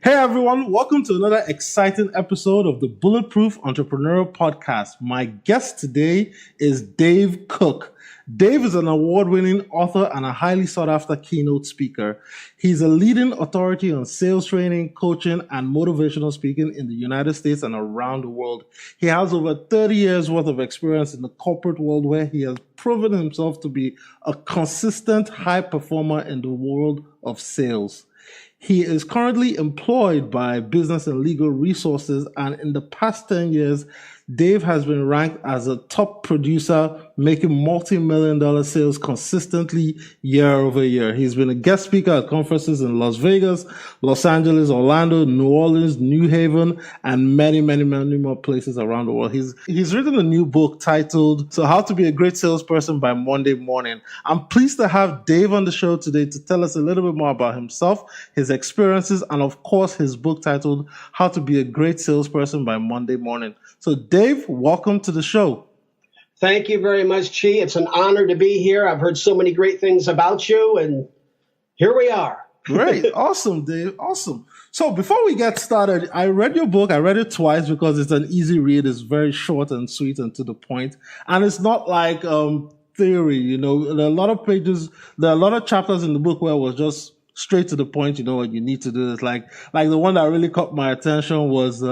Hey everyone, welcome to another exciting episode of the Bulletproof Entrepreneurial Podcast. My guest today is Dave Cook. Dave is an award-winning author and a highly sought-after keynote speaker. He's a leading authority on sales training, coaching, and motivational speaking in the United States and around the world. He has over 30 years worth of experience in the corporate world where he has proven himself to be a consistent high performer in the world of sales. He is currently employed by Business and Legal Resources, and in the past 10 years, Dave has been ranked as a top producer, making multi-million-dollar sales consistently year over year. He's been a guest speaker at conferences in Las Vegas, Los Angeles, Orlando, New Orleans, New Haven, and many, many, many more places around the world. He's written a new book titled "So How to Be a Great Salesperson by Monday Morning." I'm pleased to have Dave on the show today to tell us a little bit more about himself, his experiences, and of course, his book titled "How to Be a Great Salesperson by Monday Morning." So Dave, welcome to the show. Thank you very much, Chi. It's an honor to be here. I've heard so many great things about you, and here we are. Great. Awesome, Dave. Awesome. So before we get started, I read your book. I read it twice because it's an easy read. It's very short and sweet and to the point. And it's not like theory, you know. There are a lot of pages, there are a lot of chapters in the book where it was just straight to the point, you know what you need to do. It's like the one that really caught my attention was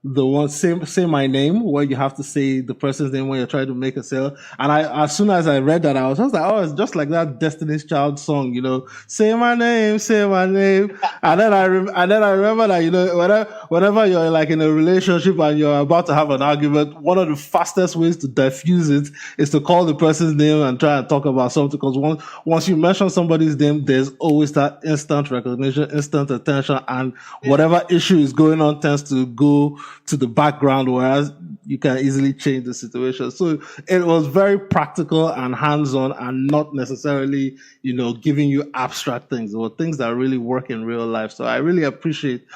the one say my name, where you have to say the person's name when you're trying to make a sale. And as soon as I read that, I was just like, oh, it's just like that Destiny's Child song, you know, say my name, say my name. And then I remember that, you know, whenever you're like in a relationship and you're about to have an argument, one of the fastest ways to diffuse it is to call the person's name and try and talk about something. Because once you mention somebody's name, there's always that instant recognition, instant attention, and whatever issue is going on tends to go to the background, whereas you can easily change the situation. So it was very practical and hands-on and not necessarily, you know, giving you abstract things or things that really work in real life. So I really appreciate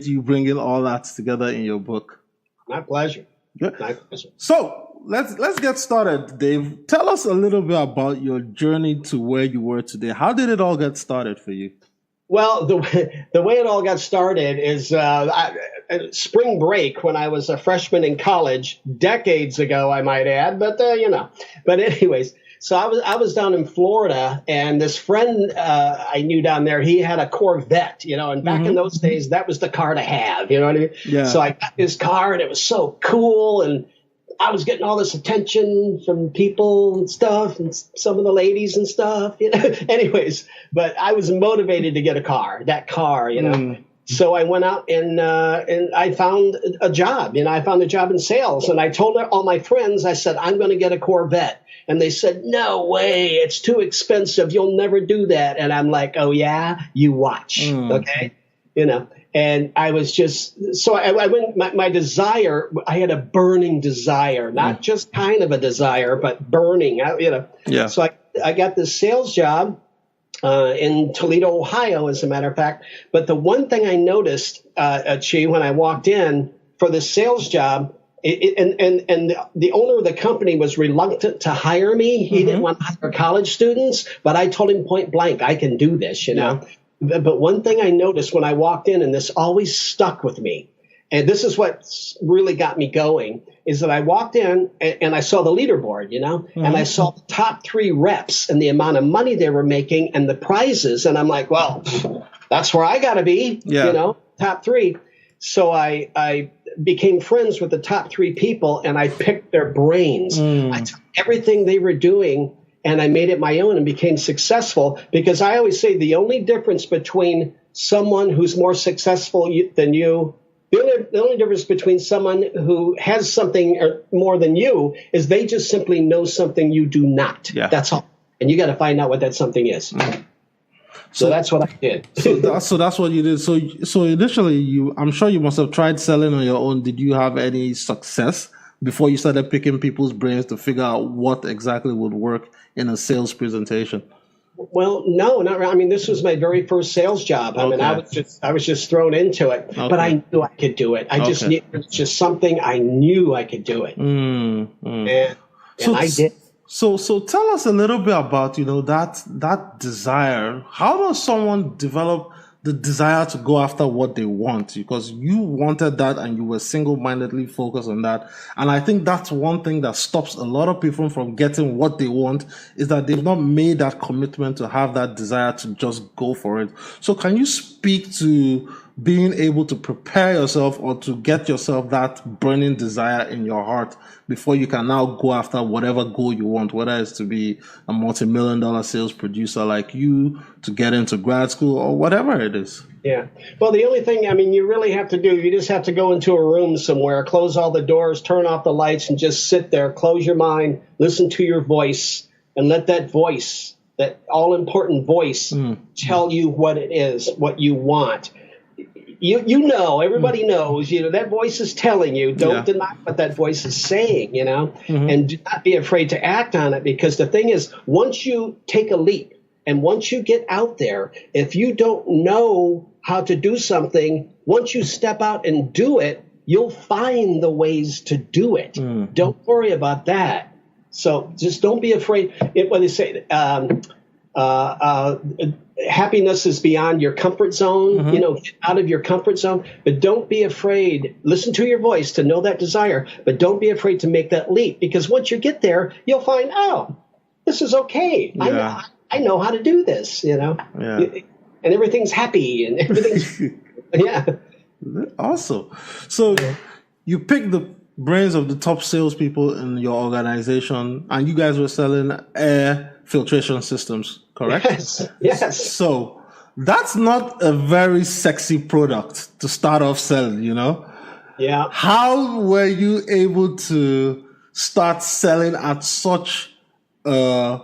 you bringing all that together in your book. My pleasure. Good. My pleasure. So let's get started, Dave. Tell us a little bit about your journey to where you were today. How did it all get started for you? Well, the way it all got started is spring break when I was a freshman in college, decades ago, I might add. But you know, but anyways, so I was down in Florida, and this friend I knew down there, he had a Corvette, you know, and back in those days, that was the car to have, you know what I mean? Yeah. So I got his car, and it was so cool, and I was getting all this attention from people and stuff, and some of the ladies and stuff, you know. Anyways, but I was motivated to get that car, you know. So I went out and I found a job. You know, I found a job in sales, and I told all my friends, I said, I'm going to get a Corvette. And they said, no way, it's too expensive. You'll never do that. And I'm like, oh yeah, you watch, okay, you know. And I was just, so I went, my desire, I had a burning desire, not just kind of a desire, but burning, you know. Yeah. So I got this sales job in Toledo, Ohio, as a matter of fact. But the one thing I noticed, Chi, when I walked in for the sales job, and the owner of the company was reluctant to hire me. He didn't want to hire college students, but I told him point blank, I can do this, you know. But one thing I noticed when I walked in, and this always stuck with me, and this is what really got me going, is that I walked in and I saw the leaderboard, you know, and I saw the top 3 reps and the amount of money they were making and the prizes. And I'm like, well, that's where I got to be, you know, top 3. So I became friends with the top 3 people, and I picked their brains. I took everything they were doing, and I made it my own and became successful, because I always say the only difference between someone who's more successful than you, the only difference between someone who has something more than you is they just simply know something you do not. Yeah. That's all. And you got to find out what that something is. So that's what I did. so that's what you did. So initially, I'm sure you must have tried selling on your own. Did you have any success before you started picking people's brains to figure out what exactly would work in a sales presentation? Well, no, not really. I mean, this was my very first sales job. I mean, I was just thrown into it, but I knew I could do it. It's just something I knew I could do it, and I did. So tell us a little bit about, you know, that desire. How does someone develop the desire to go after what they want, because you wanted that and you were single-mindedly focused on that. And I think that's one thing that stops a lot of people from getting what they want, is that they've not made that commitment to have that desire to just go for it. So can you speak to being able to prepare yourself or to get yourself that burning desire in your heart before you can now go after whatever goal you want, whether it's to be a multi-million-dollar sales producer like you, to get into grad school, or whatever it is? Yeah. Well, the only thing, I mean, you really have to do, you just have to go into a room somewhere, close all the doors, turn off the lights, and just sit there, close your mind, listen to your voice, and let that voice, that all-important voice, tell you what it is, what you want. You know, everybody knows, that voice is telling you. Don't deny what that voice is saying, and do not be afraid to act on it, because the thing is, once you take a leap and once you get out there, if you don't know how to do something, once you step out and do it, you'll find the ways to do it. Don't worry about that. So just don't be afraid. What they say, happiness is beyond your comfort zone, get out of your comfort zone, but don't be afraid. Listen to your voice to know that desire, but don't be afraid to make that leap, because once you get there, you'll find, oh, this is okay. Yeah. I know how to do this, and everything's happy and everything's, Awesome. So you picked the brains of the top salespeople in your organization, and you guys were selling air filtration systems, correct? Yes. So that's not a very sexy product to start off selling, Yeah. How were you able to start selling at such a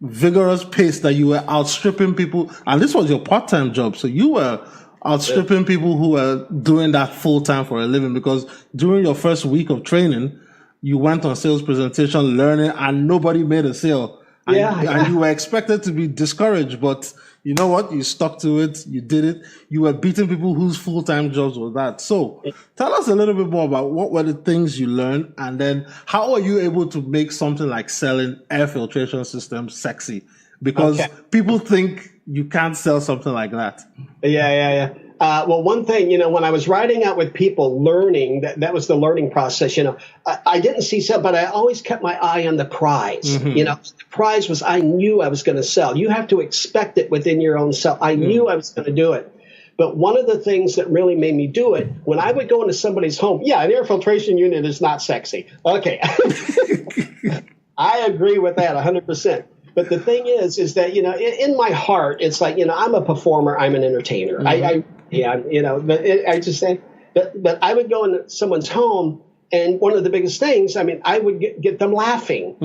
vigorous pace that you were outstripping people? And this was your part-time job, so you were outstripping people who were doing that full-time for a living, because during your first week of training, you went on sales presentation, learning, and nobody made a sale. And you were expected to be discouraged, but you know what? You stuck to it. You did it. You were beating people whose full-time jobs were that. So tell us a little bit more about what were the things you learned, and then how are you able to make something like selling air filtration systems sexy? Because people think you can't sell something like that. Yeah. Well, one thing, when I was riding out with people learning, that was the learning process, I didn't see sell, but I always kept my eye on the prize. The prize was, I knew I was going to sell. You have to expect it within your own self. I knew I was going to do it. But one of the things that really made me do it, when I would go into somebody's home, an air filtration unit is not sexy. Okay. I agree with that 100%. But the thing is that, in my heart, it's like, I'm a performer, I'm an entertainer. I just say, but I would go into someone's home, and one of the biggest things, I would get them laughing,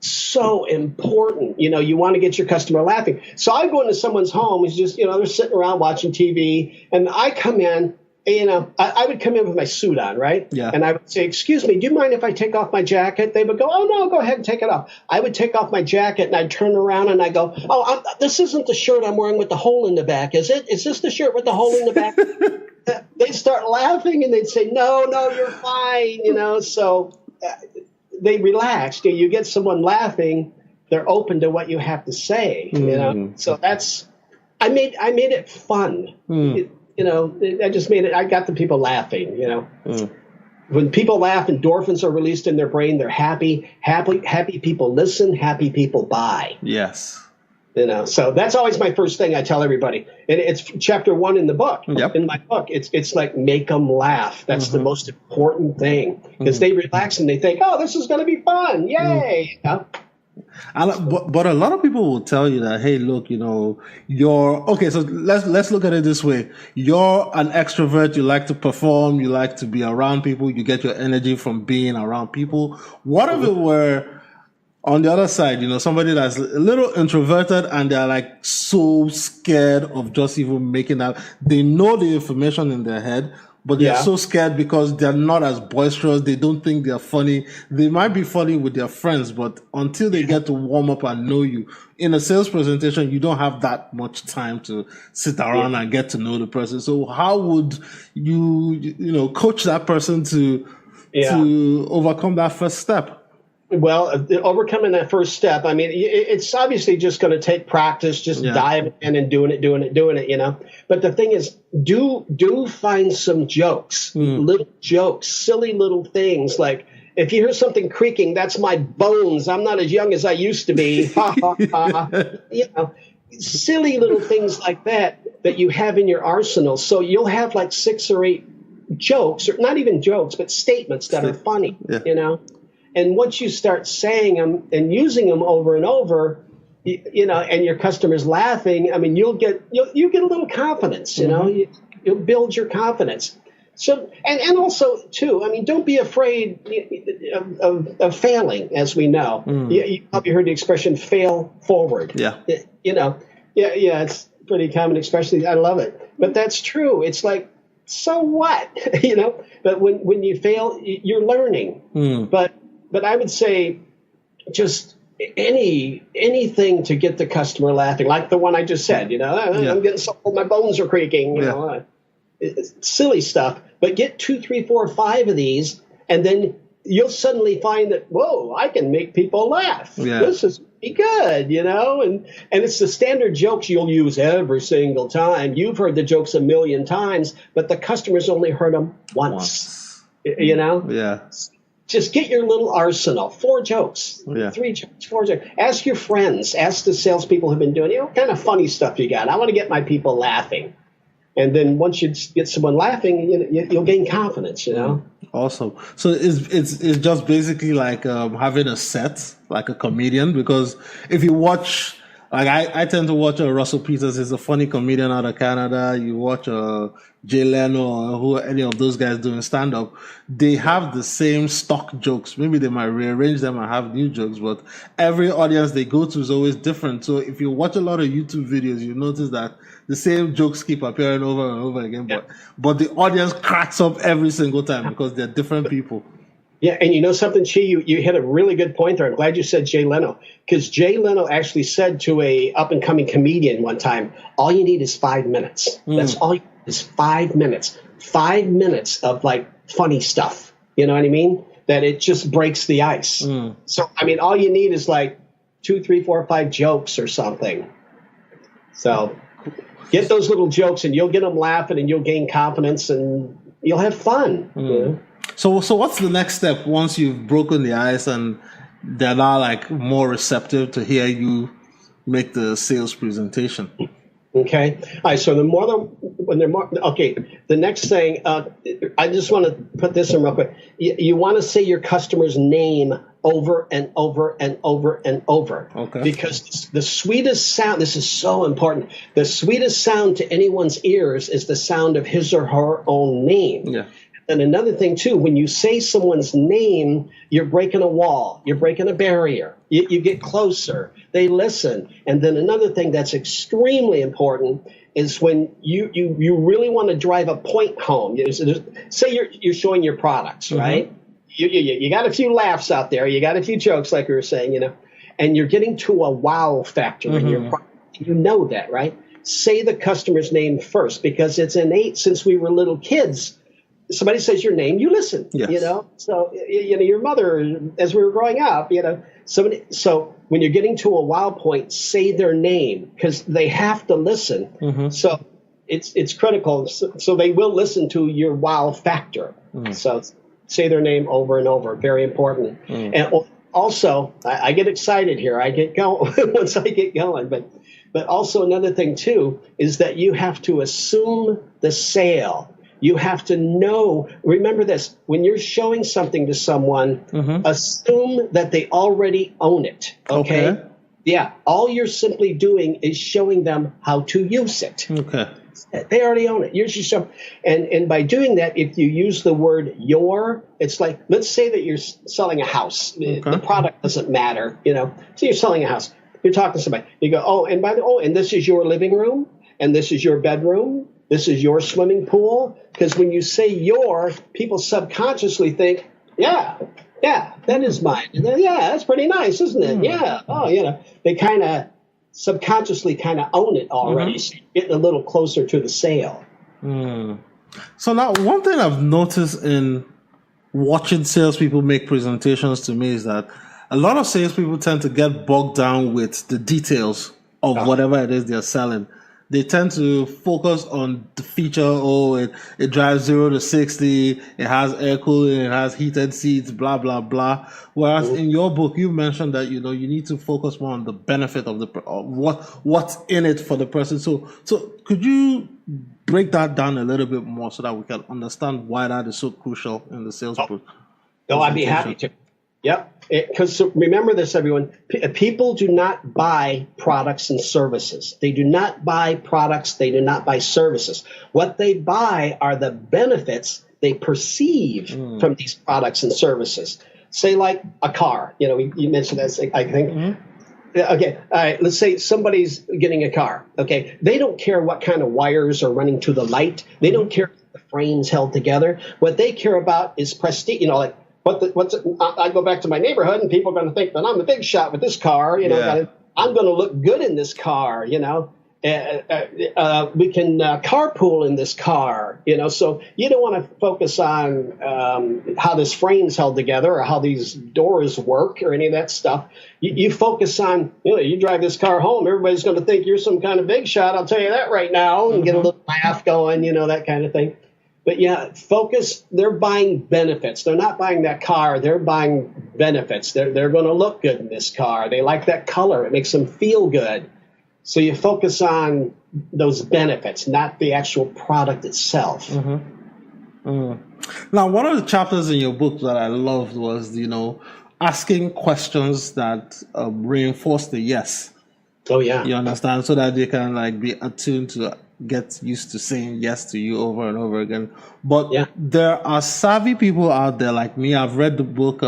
so important. You want to get your customer laughing. So I go into someone's home, it's just, they're sitting around watching TV, and I come in, I would come in with my suit on, right? Yeah. And I would say, excuse me, do you mind if I take off my jacket? They would go, oh, no, go ahead and take it off. I would take off my jacket, and I'd turn around, and I go, oh, this isn't the shirt I'm wearing with the hole in the back, is it? Is this the shirt with the hole in the back? They'd start laughing, and they'd say, no, you're fine, So they relaxed. You get someone laughing, they're open to what you have to say, So I made it fun. I just made it. I got the people laughing. When people laugh, endorphins are released in their brain. They're happy. Happy people listen. Happy people buy. Yes. So that's always my first thing I tell everybody. And it's chapter 1 in the book. Yep. In my book, it's like make them laugh. That's the most important thing, because they relax and they think, oh, this is going to be fun. Yay. But a lot of people will tell you that, hey, look, you're okay. So let's look at it this way. You're an extrovert. You like to perform. You like to be around people. You get your energy from being around people. What if it were on the other side, somebody that's a little introverted and they're like so scared of just even making that. They know the information in their head, but they're so scared because they're not as boisterous. They don't think they're funny. They might be funny with their friends, but until they get to warm up and know you, in a sales presentation, you don't have that much time to sit around and get to know the person. So how would you, coach that person to overcome that first step? Well, overcoming that first step, I mean, it's obviously just going to take practice, just diving in and doing it, you know. But the thing is, do find some jokes, little jokes, silly little things. Like, if you hear something creaking, that's my bones. I'm not as young as I used to be. Ha, ha, ha. You know, silly little things like that you have in your arsenal. So you'll have like 6 or 8 jokes, or not even jokes, but statements that are funny, you know. And once you start saying them and using them over and over, you know, and your customer's laughing, I mean, you'll get a little confidence, you know, you'll build your confidence. So, and also too, I mean, don't be afraid of failing, as we know. You probably heard the expression "fail forward." Yeah. You know, it's pretty common expression. I love it, but that's true. It's like, so what, you know? But when you fail, you're learning. But I would say just anything to get the customer laughing, like the one I just said, you know, I'm getting so old, my bones are creaking, you know, it's silly stuff. But get 2, 3, 4, 5 of these, and then you'll suddenly find that, whoa, I can make people laugh. This is pretty good, you know, and it's the standard jokes you'll use every single time. You've heard the jokes a million times, but the customer's only heard them once. You know? Yeah. Just get your little arsenal. 4 jokes, 3 jokes, 4 jokes. Ask your friends. Ask the salespeople who've been doing, you know, what kind of funny stuff you got. I want to get my people laughing. And then once you get someone laughing, you'll gain confidence, you know. Awesome. So it's just basically like having a set, like a comedian, because if you watch, like I tend to watch Russell Peters. He's a funny comedian out of Canada. You watch Jay Leno or who any of those guys doing stand up. They have the same stock jokes. Maybe they might rearrange them and have new jokes, but every audience they go to is always different. So if you watch a lot of YouTube videos, you notice that the same jokes keep appearing over and over again, but the audience cracks up every single time because they're different people. Yeah, and you know something, Chi? You hit a really good point there. I'm glad you said Jay Leno, because Jay Leno actually said to a up-and-coming comedian one time, all you need is 5 minutes. That's all you need is 5 minutes. 5 minutes of, like, funny stuff. You know what I mean? That it just breaks the ice. So, I mean, all you need is, like, 2, 3, 4, 5 jokes or something. So get those little jokes, and you'll get them laughing, and you'll gain confidence, and you'll have fun. You know? So what's the next step once you've broken the ice and they're now like more receptive to hear you make the sales presentation? Okay. All right. So the next thing, I just want to put this in real quick. You want to say your customer's name over and over and over and over. Okay. Because the sweetest sound, this is so important, the sweetest sound to anyone's ears is the sound of his or her own name. Yeah. And another thing, too, when you say someone's name, you're breaking a wall. You're breaking a barrier. You get closer. They listen. And then another thing that's extremely important is when you really want to drive a point home. Say you're showing your products, right? You got a few laughs out there. You got a few jokes, like we were saying, you know, and you're getting to a wow factor in your product. You know that, right? Say the customer's name first, because it's innate since we were little kids. Somebody says your name, you listen, you know. So, you know, your mother, as we were growing up, you know, so when you're getting to a wow point, say their name, because they have to listen. So it's critical. So they will listen to your wow factor. So say their name over and over. Very important. And also, I get excited here. I get going once I get going. But also another thing, too, is that you have to assume the sale. You have to know, remember this, when you're showing something to someone, assume that they already own it, okay? Yeah, all you're simply doing is showing them how to use it. Okay. They already own it. You're just showing, and by doing that, if you use the word your, it's like, let's say that you're selling a house. The product doesn't matter, you know. So you're selling a house. You're talking to somebody. You go, and this is your living room, and this is your bedroom. This is your swimming pool. Because when you say your, people subconsciously think, yeah, that is mine. And then, yeah, that's pretty nice, isn't it? Yeah. Oh, you know, they kind of subconsciously kind of own it already. So you're getting a little closer to the sale. So now one thing I've noticed in watching salespeople make presentations to me is that a lot of salespeople tend to get bogged down with the details of whatever it is they're selling. They tend to focus on the feature. Oh, it drives 0 to 60. It has air cooling. It has heated seats. Blah blah blah. Whereas in your book, you mentioned that you need to focus more on the benefit of what's in it for the person. So could you break that down a little bit more so that we can understand why that is so crucial in the sales book? No, I'd be happy to. Yep. Because remember this, everyone. People do not buy products and services. They do not buy products. They do not buy services. What they buy are the benefits they perceive from these products and services. Say like a car. You mentioned that, I think. Mm-hmm. Okay. All right. Let's say somebody's getting a car. Okay. They don't care what kind of wires are running to the light. They don't care if the frame's held together. What they care about is prestige. Like, I go back to my neighborhood, and people are going to think that I'm a big shot with this car. I'm going to look good in this car. We can carpool in this car. So you don't want to focus on how this frame's held together or how these doors work or any of that stuff. You focus on, you drive this car home, everybody's going to think you're some kind of big shot. I'll tell you that right now, and get a little laugh going, that kind of thing. But yeah, focus. They're buying benefits. They're not buying that car. They're buying benefits. They're going to look good in this car. They like that color. It makes them feel good. So you focus on those benefits, not the actual product itself. Mm-hmm. Mm. Now, one of the chapters in your book that I loved was, asking questions that reinforce the yes. Oh, yeah. You understand? So that they can be attuned to get used to saying yes to you over and over again. But there are savvy people out there like me. I've read the book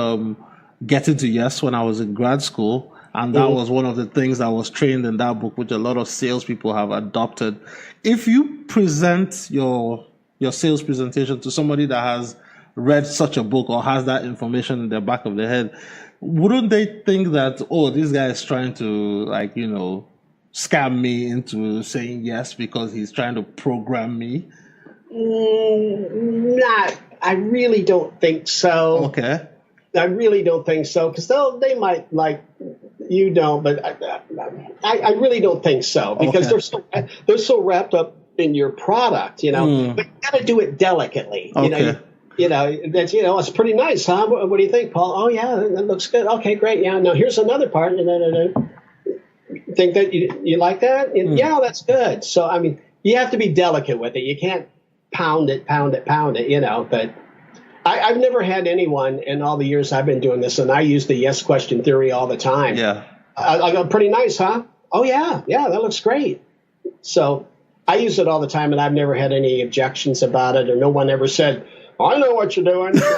Getting to Yes when I was in grad school. And that was one of the things I was trained in that book, which a lot of salespeople have adopted. If you present your sales presentation to somebody that has read such a book or has that information in their back of their head, wouldn't they think that, this guy is trying to, scam me into saying yes because he's trying to program me? I really don't think so. Okay. I really don't think so, because they might you don't, but I really don't think so, because they're so wrapped up in your product, But you got to do it delicately, Okay. That's it's pretty nice, huh? What do you think, Paul? Oh yeah, that looks good. Okay, great. Yeah. Now here's another part. Think that you like that? Yeah, that's good. So you have to be delicate with it. You can't pound it. But I've never had anyone in all the years I've been doing this, and I use the yes question theory all the time. Yeah. I go, pretty nice, huh? Oh yeah, that looks great. So I use it all the time, and I've never had any objections about it, or no one ever said, I know what you're doing. But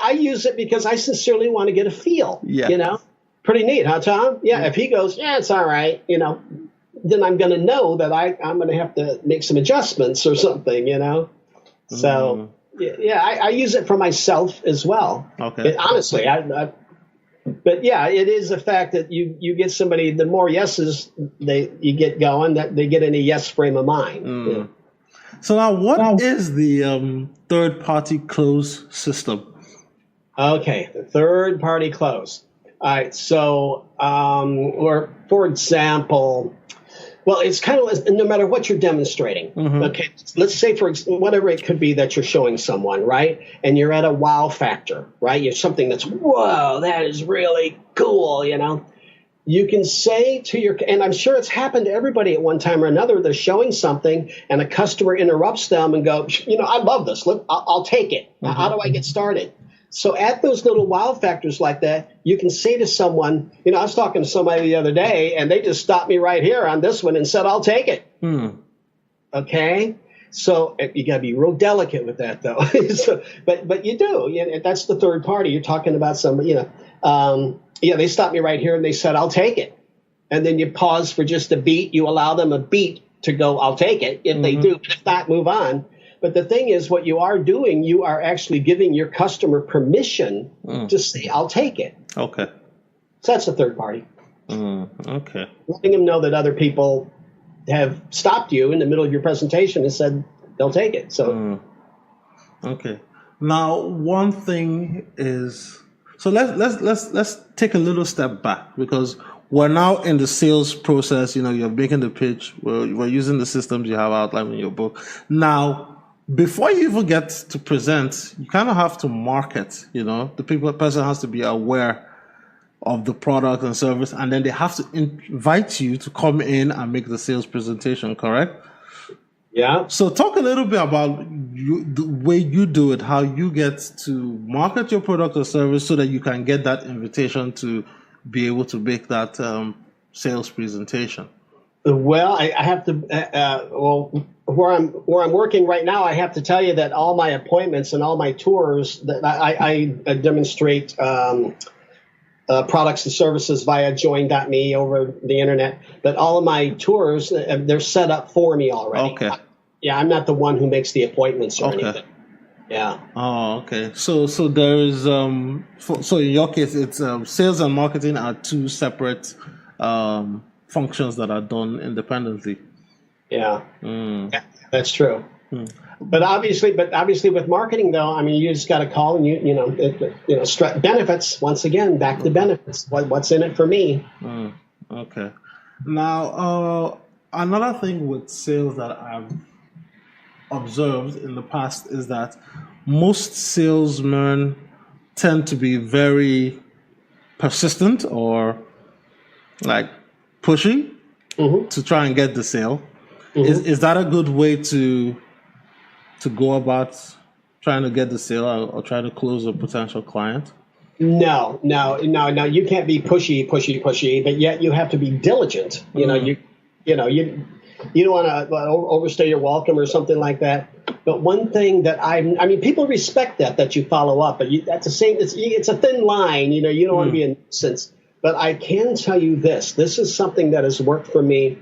I use it because I sincerely want to get a feel. Yeah. Pretty neat, huh, Tom? Yeah. If he goes, it's all right, then I'm going to know that I'm going to have to make some adjustments or something, So, I use it for myself as well. Okay. Honestly, but yeah, it is a fact that you get somebody, the more yeses you get going, that they get in a yes frame of mind. So now, what is the third-party close system? Okay, the third-party close. All right, so, or for example, well, it's kind of no matter what you're demonstrating. Mm-hmm. Okay, let's say for whatever it could be that you're showing someone, right? And you're at a wow factor, right? You're something that's, whoa, that is really cool, You can say to and I'm sure it's happened to everybody at one time or another, they're showing something and a customer interrupts them and go, I love this. Look, I'll take it. Mm-hmm. How do I get started? So at those little wow factors like that, you can say to someone, I was talking to somebody the other day and they just stopped me right here on this one and said, I'll take it. Okay. So you got to be real delicate with that, though. But you do. That's the third party. You're talking about somebody, they stopped me right here and they said, I'll take it. And then you pause for just a beat. You allow them a beat to go, I'll take it. If they do, if not, move on. But the thing is, what you are doing, you are actually giving your customer permission to say, I'll take it. Okay. So that's the third party. Okay. Letting them know that other people have stopped you in the middle of your presentation and said they'll take it. So. Okay. Now, one thing is, so let's take a little step back because we're now in the sales process. You know, you're making the pitch. We're using the systems you have outlined in your book. Now, before you even get to present, you kind of have to market. You know, the person has to be aware of the product and service, and then they have to invite you to come in and make the sales presentation. Correct? Yeah. So talk a little bit about the way you do it, how you get to market your product or service so that you can get that invitation to be able to make that sales presentation. Well, I have to. Where I'm working right now, I have to tell you that all my appointments and all my tours that I demonstrate products and services via join.me over the internet. But all of my tours, they're set up for me already. Okay. Yeah, I'm not the one who makes the appointments or anything. Yeah. Oh, okay. So there is so in your case, it's sales and marketing are two separate functions that are done independently. Yeah. Yeah, that's true. But obviously with marketing though, I mean, you just got to call and benefits. Once again, back to benefits. What's in it for me? Okay. Now, another thing with sales that I've observed in the past is that most salesmen tend to be very persistent or like pushy to try and get the sale. Is that a good way to go about trying to get the sale or try to close a potential client? No. You can't be pushy, but yet you have to be diligent. You don't want to overstay your welcome or something like that. But one thing that I mean, people respect that you follow up, but at the same, it's a thin line. You don't want to be a nuisance. But I can tell you this: this is something that has worked for me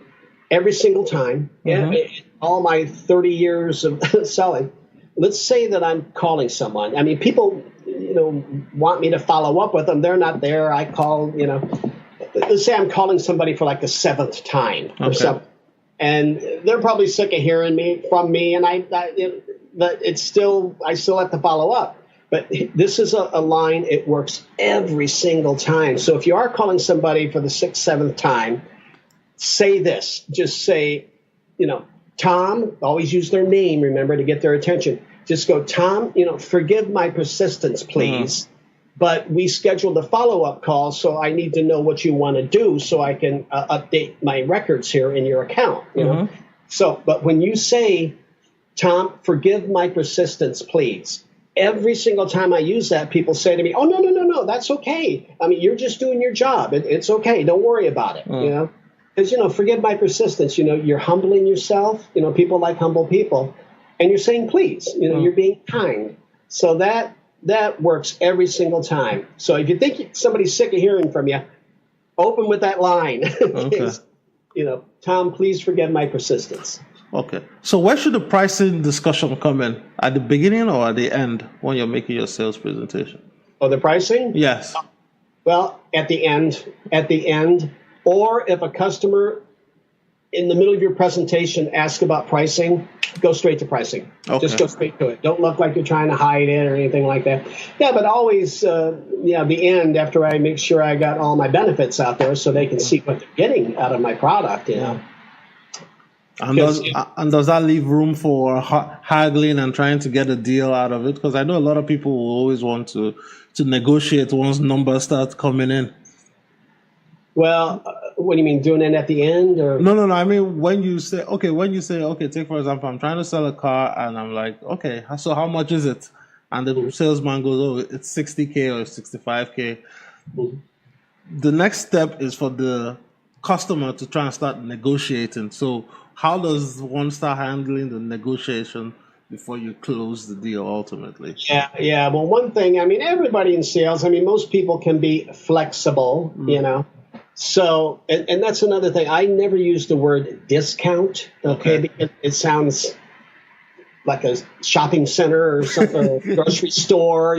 every single time. All my 30 years of selling. Let's say that I'm calling someone. I mean, people, want me to follow up with them. They're not there. I call. Let's say I'm calling somebody for like the 7th time or something. And they're probably sick of hearing from me, and I still have to follow up. But this is a line; it works every single time. So if you are calling somebody for the 6th, 7th time, say this. Just say, Tom. Always use their name. Remember to get their attention. Just go, Tom. Forgive my persistence, please. But we scheduled a follow-up call, so I need to know what you want to do so I can update my records here in your account. So, but when you say, Tom, forgive my persistence, please, every single time I use that, people say to me, oh, no, that's okay. I mean, you're just doing your job. It's okay. Don't worry about it, Because, forgive my persistence, you're humbling yourself. People like humble people. And you're saying, please, you're being kind. So that works every single time. So if you think somebody's sick of hearing from you, open with that line. Okay. Tom, please forgive my persistence. Okay. So where should the pricing discussion come in? At the beginning or at the end when you're making your sales presentation? Oh, the pricing? Yes. Well, at the end, or if a customer in the middle of your presentation asks about pricing, go straight to pricing. Okay. Just go straight to it. Don't look like you're trying to hide it or anything like that. Yeah, but always, the end after I make sure I got all my benefits out there so they can see what they're getting out of my product, And does that leave room for haggling and trying to get a deal out of it? Because I know a lot of people will always want to negotiate once numbers start coming in. Well, what do you mean, doing it at the end? Or No. I mean, when you say, take for example, I'm trying to sell a car and I'm like, okay, so how much is it? And the salesman goes, oh, it's 60K or 65K. The next step is for the customer to try and start negotiating. So how does one start handling the negotiation before you close the deal ultimately? Yeah. Well, one thing, I mean, everybody in sales, most people can be flexible, So, and that's another thing. I never use the word discount, because it sounds like a shopping center or something, or grocery store,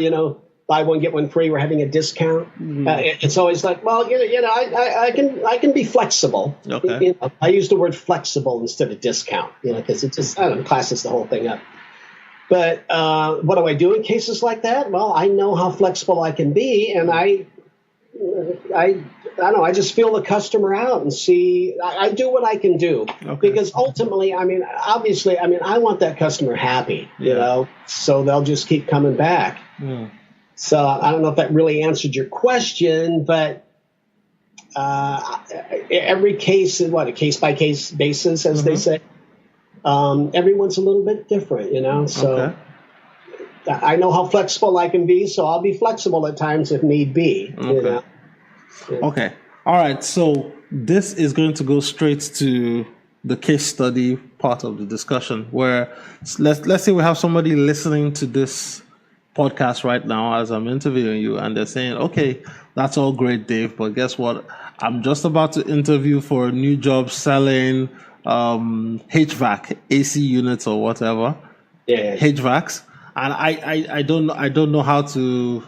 buy one, get one free, we're having a discount. It's always like, well, I can be flexible. Okay. I use the word flexible instead of discount, because it just, classes the whole thing up. But what do I do in cases like that? Well, I know how flexible I can be, and I don't know. I just feel the customer out and see. I do what I can do because ultimately, obviously, I want that customer happy, so they'll just keep coming back. Yeah. So I don't know if that really answered your question, but every case is a case by case basis, as they say. Everyone's a little bit different, So I know how flexible I can be, so I'll be flexible at times if need be. Okay. Okay. All right. So this is going to go straight to the case study part of the discussion, where let's say we have somebody listening to this podcast right now as I'm interviewing you, and they're saying, "Okay, that's all great, Dave, but guess what? I'm just about to interview for a new job selling HVAC, AC units or whatever, HVACs, and I don't know how to."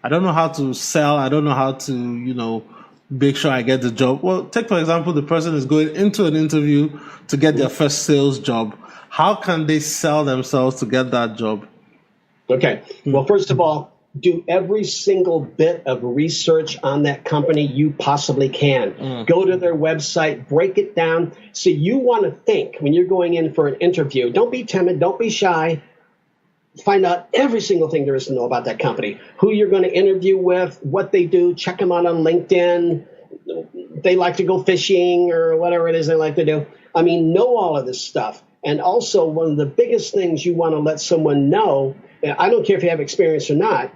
I don't know how to sell. I don't know how to, make sure I get the job. Well, take, for example, the person is going into an interview to get their first sales job. How can they sell themselves to get that job? Okay. Well, first of all, do every single bit of research on that company you possibly can. Go to their website, break it down. So you want to think when you're going in for an interview. Don't be timid. Don't be shy. Find out every single thing there is to know about that company, who you're going to interview with, what they do, check them out on LinkedIn. They like to go fishing or whatever it is they like to do. Know all of this stuff. And also, one of the biggest things you want to let someone know, I don't care if you have experience or not,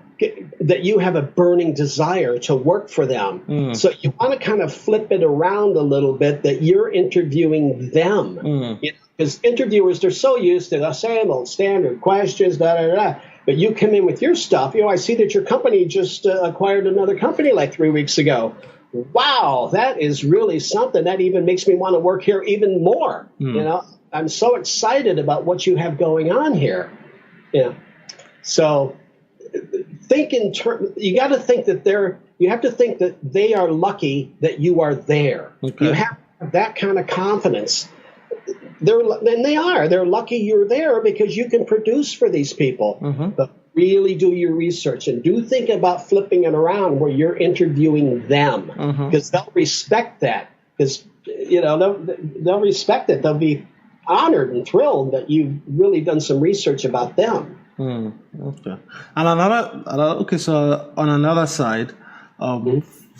that you have a burning desire to work for them. So you want to kind of flip it around a little bit that you're interviewing them. Because interviewers, they're so used to the same old standard questions, But you come in with your stuff. I see that your company just acquired another company like 3 weeks ago. Wow, that is really something. That even makes me want to work here even more. I'm so excited about what you have going on here. So think in terms. You got to think that you have to think that they are lucky that you are there. You have that kind of confidence. They're lucky you're there because you can produce for these people. But really do your research and do think about flipping it around where you're interviewing them, because they'll respect that. Because they'll respect it. They'll be honored and thrilled that you've really done some research about them. Okay. And so on another side,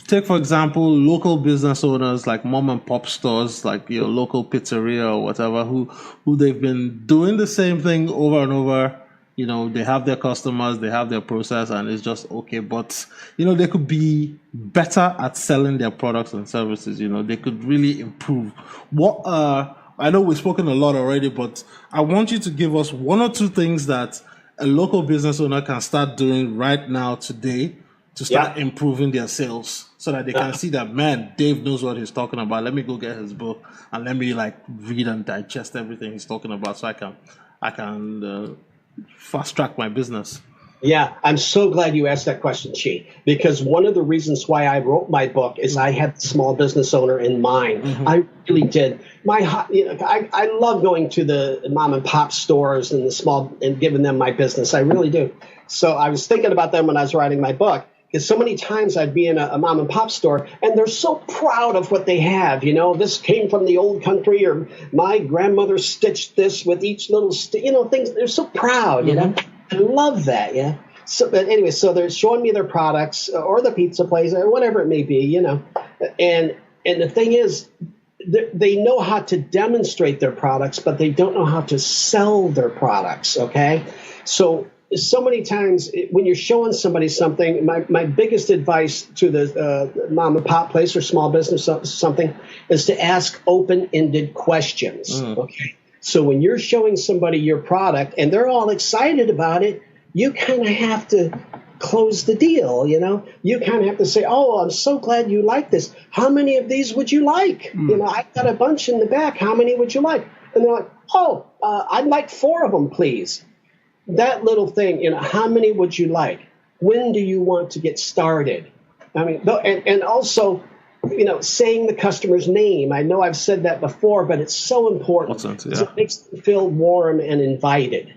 take, for example, local business owners like mom and pop stores, like your local pizzeria or whatever, who they've been doing the same thing over and over. They have their customers, they have their process, and it's just okay. But, they could be better at selling their products and services. They could really improve. I know we've spoken a lot already, but I want you to give us one or two things that a local business owner can start doing right now today to start improving their sales, so that they can see that, man, Dave knows what he's talking about. Let me go get his book and let me read and digest everything he's talking about, so I can fast track my business. Yeah, I'm so glad you asked that question, Chi, because one of the reasons why I wrote my book is I had the small business owner in mind. I really did. I love going to the mom and pop stores and giving them my business. I really do. So I was thinking about them when I was writing my book. Because so many times I'd be in a mom and pop store and they're so proud of what they have. This came from the old country, or my grandmother stitched this with each little, things. They're so proud, I love that, So, but anyway, so they're showing me their products or the pizza place or whatever it may be, And the thing is, they know how to demonstrate their products, but they don't know how to sell their products, okay? So many times when you're showing somebody something, my biggest advice to the mom and pop place or small business something is to ask open-ended questions. Okay. So when you're showing somebody your product and they're all excited about it, you kind of have to close the deal. You kind of have to say, "Oh, I'm so glad you like this. How many of these would you like? I've got a bunch in the back. How many would you like?" And they're like, "Oh, I'd like 4 of them, please." That little thing, how many would you like? When do you want to get started? And also, saying the customer's name. I know I've said that before, but it's so important. It makes them feel warm and invited,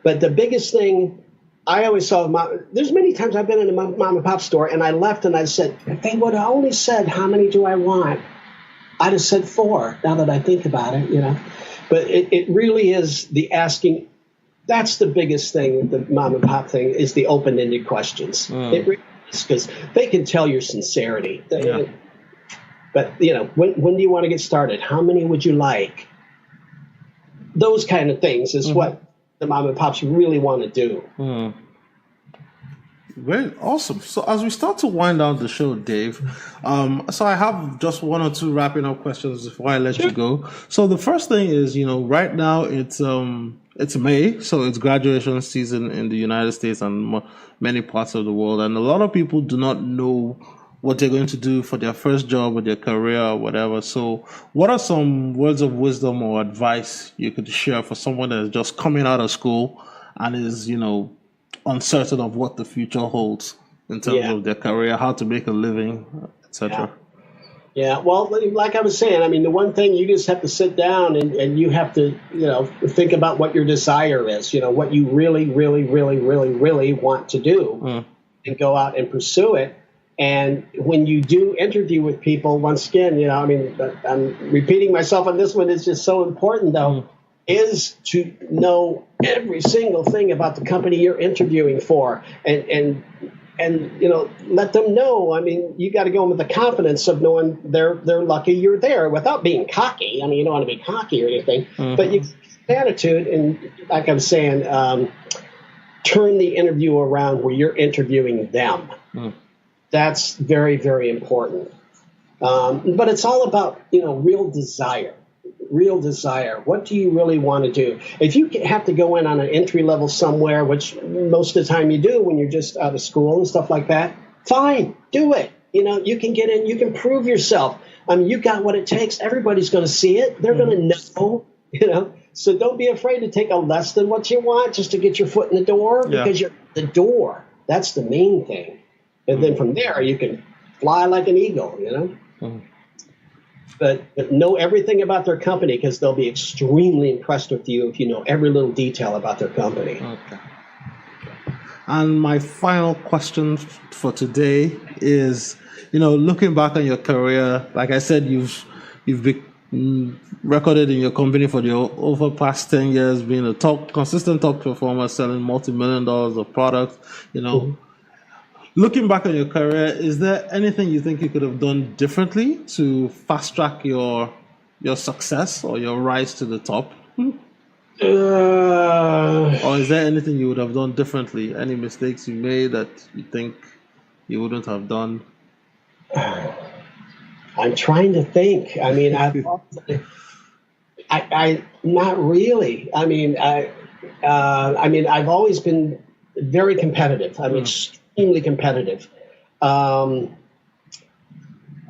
But the biggest thing I always saw, there's many times I've been in a mom and pop store and I left and I said, if they would have only said, how many do I want? I'd have said 4, now that I think about it, But it really is the asking. That's the biggest thing with the mom and pop thing is the open-ended questions. It really is, because they can tell your sincerity. Yeah. But, when do you want to get started? How many would you like? Those kind of things is what the mom and pops really want to do. Very awesome. So as we start to wind down the show, Dave, so I have just 1 or 2 wrapping up questions before I let you go. So the first thing is, right now it's May, so it's graduation season in the United States and many parts of the world, and a lot of people do not know what they're going to do for their first job or their career or whatever. So what are some words of wisdom or advice you could share for someone that is just coming out of school and is, uncertain of what the future holds in terms of their career, how to make a living, etc.? Yeah, well, like I was saying, I mean, the one thing you just have to sit down and you have to, think about what your desire is, what you really, really, really, really, really want to do and go out and pursue it. And when you do interview with people, once again, I'm repeating myself on this one, it's just so important, though, is to know every single thing about the company you're interviewing for and let them know. I mean, you got to go in with the confidence of knowing they're lucky you're there without being cocky. I mean, you don't want to be cocky or anything, but you attitude and, like I was saying, turn the interview around where you're interviewing them. That's very, very important. But it's all about, real desire. Real desire. What do you really want to do? If you have to go in on an entry level somewhere, which most of the time you do when you're just out of school and stuff like that, fine, do it. You can get in, you can prove yourself. I mean, you got what it takes. Everybody's going to see it. They're going to know, So don't be afraid to take a less than what you want just to get your foot in the door, because you're at the door. That's the main thing. And then from there, you can fly like an eagle, But know everything about their company, because they'll be extremely impressed with you if you know every little detail about their company. Okay. And my final question for today is, looking back on your career, like I said, you've been recorded in your company for the over past 10 years, being a consistent top performer, selling multi-million dollars of products, Looking back on your career, is there anything you think you could have done differently to fast track your success or your rise to the top? Or is there anything you would have done differently? Any mistakes you made that you think you wouldn't have done? I'm trying to think. I mean, I not really. I mean, I've always been very competitive. I mean, extremely competitive.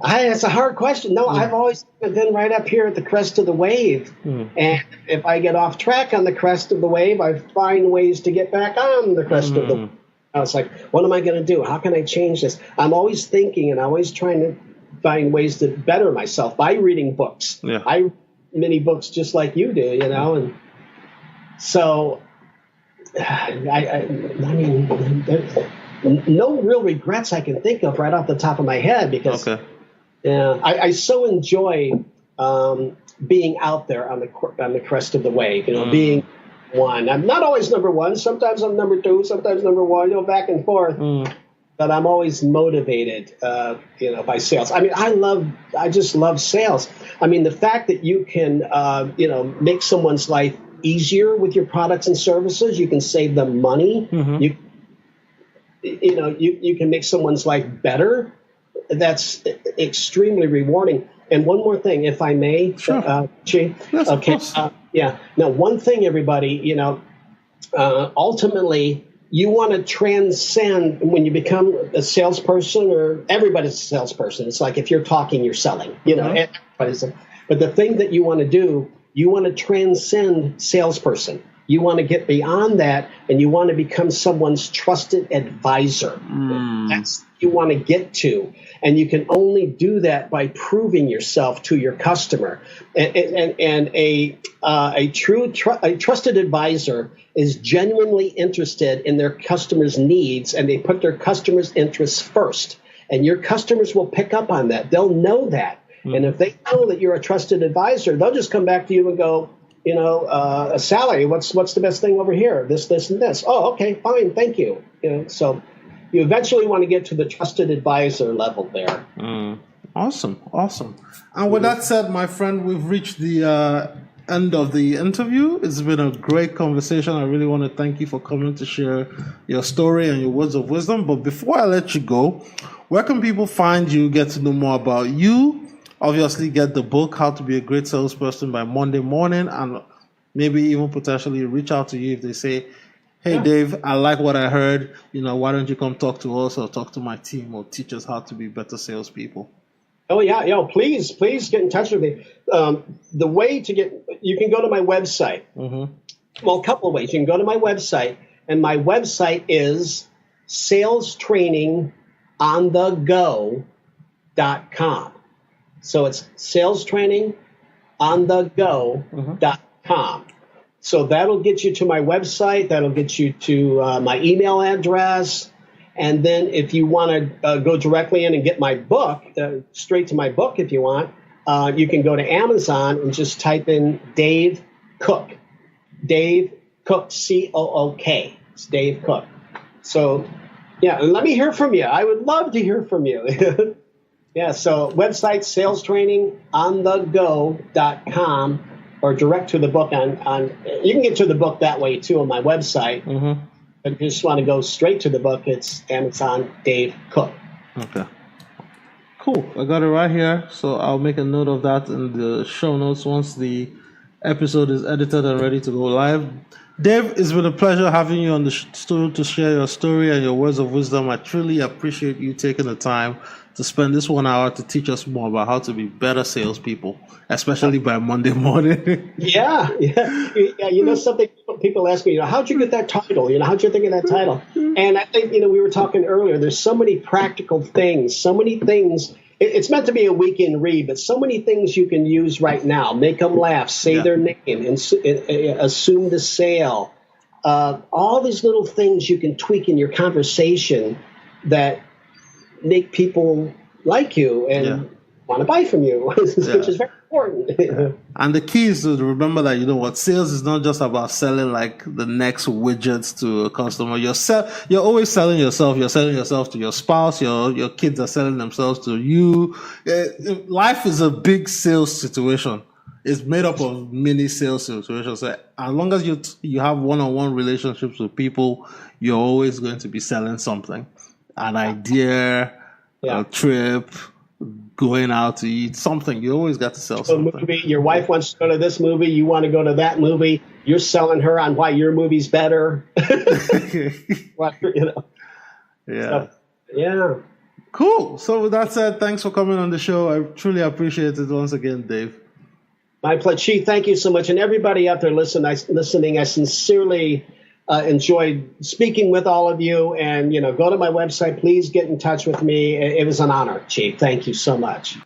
It's a hard question. No, I've always been right up here at the crest of the wave. And if I get off track on the crest of the wave, I find ways to get back on the crest of the wave. I was like, what am I going to do? How can I change this? I'm always thinking and always trying to find ways to better myself by reading books. I read many books just like you do, and so I mean, no real regrets I can think of right off the top of my head, because I so enjoy being out there on the crest of the wave, being one. I'm not always number one. Sometimes I'm number two, sometimes number one, back and forth. But I'm always motivated, by sales. I mean, I just love sales. I mean, the fact that you can, make someone's life easier with your products and services, you can save them money. You can make someone's life better. That's extremely rewarding. And one more thing, if I may, Sure. Chi. Yes, okay. Now, one thing, everybody, ultimately, you want to transcend when you become a salesperson, or everybody's a salesperson. It's like if you're talking, you're selling. Everybody's but the thing that you want to do, you want to transcend salesperson. You want to get beyond that, and you want to become someone's trusted advisor. That's what you want to get to. And you can only do that by proving yourself to your customer. And a A trusted advisor is genuinely interested in their customers' needs, and they put their customers' interests first. And your customers will pick up on that. They'll know that. And if they know that you're a trusted advisor, they'll just come back to you and go, Sally, what's the best thing over here? This, and this. Oh, okay, fine, thank you. So you eventually want to get to the trusted advisor level there. Awesome. And with that said, my friend, we've reached the end of the interview. It's been a great conversation. I really want to thank you for coming to share your story and your words of wisdom. But before I let you go, where can people find you, get to know more about you? Obviously, get the book, How to Be a Great Salesperson, by Monday morning, and maybe even potentially reach out to you if they say, hey, Dave, I like what I heard. Why don't you come talk to us or talk to my team or teach us how to be better salespeople? Oh, yeah. Please get in touch with me. The way you can go to my website. Well, a couple of ways. You can go to my website, and my website is salestrainingonthego.com. So it's salestrainingonthego.com. So that'll get you to my website. That'll get you to my email address. And then if you want to go directly in and get my book, straight to my book if you want, you can go to Amazon and just type in Dave Cook. Dave Cook, C-O-O-K. It's Dave Cook. So, yeah, let me hear from you. I would love to hear from you. Yeah, so website, salestrainingonthego.com, or direct to the book on you can get to the book that way, too, on my website. But if you just want to go straight to the book, it's Amazon Dave Cook. Okay. Cool. I got it right here. So I'll make a note of that in the show notes once the episode is edited and ready to go live. Dave, it's been a pleasure having you on the Stool to share your story and your words of wisdom. I truly appreciate you taking the time to spend this 1 hour to teach us more about how to be better salespeople, especially by Monday morning. Yeah. Something people ask me, how'd you get that title? How'd you think of that title? And I think, we were talking earlier, there's so many practical things, so many things. It's meant to be a weekend read, but so many things you can use right now. Make them laugh, say their name, assume the sale. All these little things you can tweak in your conversation that make people like you and want to buy from you, which is very important. And the key is to remember that, sales is not just about selling like the next widgets to a customer. You're always selling yourself. You're selling yourself to your spouse. Your kids are selling themselves to you. Life is a big sales situation. It's made up of many sales situations. So as long as you have one-on-one relationships with people, you're always going to be selling something. An idea, a trip, going out to eat, something. You always got to sell something. A movie. Your wife wants to go to this movie. You want to go to that movie. You're selling her on why your movie's better. Yeah. Yeah. Cool. So with that said, thanks for coming on the show. I truly appreciate it once again, Dave. My pleasure. Chief, thank you so much. And everybody out there listening, I sincerely enjoyed speaking with all of you. And, go to my website. Please get in touch with me. It was an honor, Chief. Thank you so much.